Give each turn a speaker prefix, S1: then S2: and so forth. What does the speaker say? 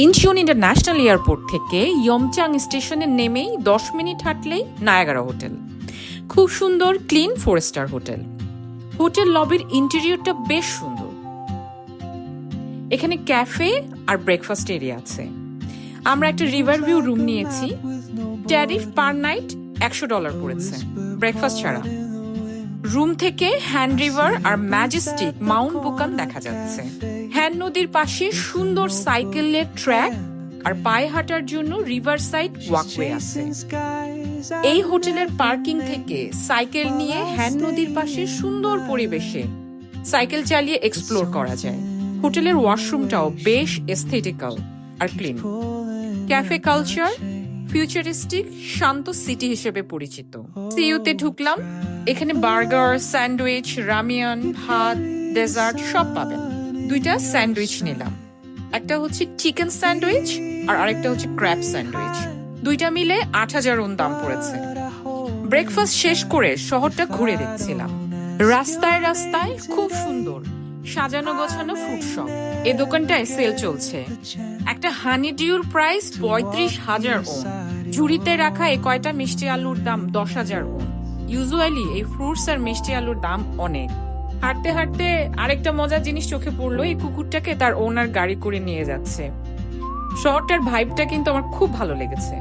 S1: Incheon international airport থেকে ইয়মচাং স্টেশনে নেমেই 10 মিনিট হাঁটলেই নায়াগারা হোটেল। খুব সুন্দর ক্লিন 4 স্টার হোটেল। হোটেল লবির ইন্টেরিয়রটা বেশ সুন্দর। এখানে ক্যাফে আর ব্রেকফাস্ট এরিয়া আছে। আমরা একটা রিভার ভিউ রুম নিয়েছি। ট্যারিফ পার নাইট $100 পড়েছে, ব্রেকফাস্ট ছাড়া। রুম থেকে হ্যান্ড রিভার আর ম্যাজেস্টিক মাউন্ট বুকান দেখা যাচ্ছে। হ্যান্ড নদীর পাশে সুন্দর সাইকেলের ট্র্যাক আর পায়ে হাঁটার জন্য রিভার সাইড ওয়াকওয়ে আছে। এই হোটেলের পার্কিং থেকে সাইকেল নিয়ে হ্যান্ড নদীর পাশে সুন্দর পরিবেশে সাইকেল চালিয়ে এক্সপ্লোর করা যায়। হোটেলের ওয়াশরুমটাও বেশ এস্থেটিক্যাল আর ক্লিন। ক্যাফে কালচার ফিউচারিস্টিক শান্ত সিটি হিসেবে পরিচিত। সিইউতে ঢুকলাম। এখানে বার্গার, স্যান্ডউইচ, রামিয়ান, ভাত, ডেজার্ট সব পাবেন। 2টা স্যান্ডউইচ নিলাম। একটা হচ্ছে চিকেন স্যান্ডউইচ আর আরেকটা হচ্ছে ক্র্যাব স্যান্ডউইচ। 2টা মিলে 8000 ওন দাম পড়েছে। ব্রেকফাস্ট শেষ করে শহরটা ঘুরে দেখছিলাম। রাস্তায় রাস্তায় খুব সুন্দর সাজানো গোছানো ফ্রুট শপ। এই দোকানটায় সেল চলছে। একটা হানি ডিউর প্রাইস 35,000 ওন। ঝুড়িতে রাখা এই কয়টা মিষ্টি আলুর দাম 10,000 ওন। ইউজুয়ালি এই ফ্রুটস আর মিষ্টি আলুর দাম অনেক। হাঁটতে হাঁটতে আরেকটা মজার জিনিস চোখে পড়লো, এই কুকুরটাকে তার ওনার গাড়ি করে নিয়ে যাচ্ছে। শহরটার ভাইবটা কিন্তু আমার খুব ভালো লেগেছে।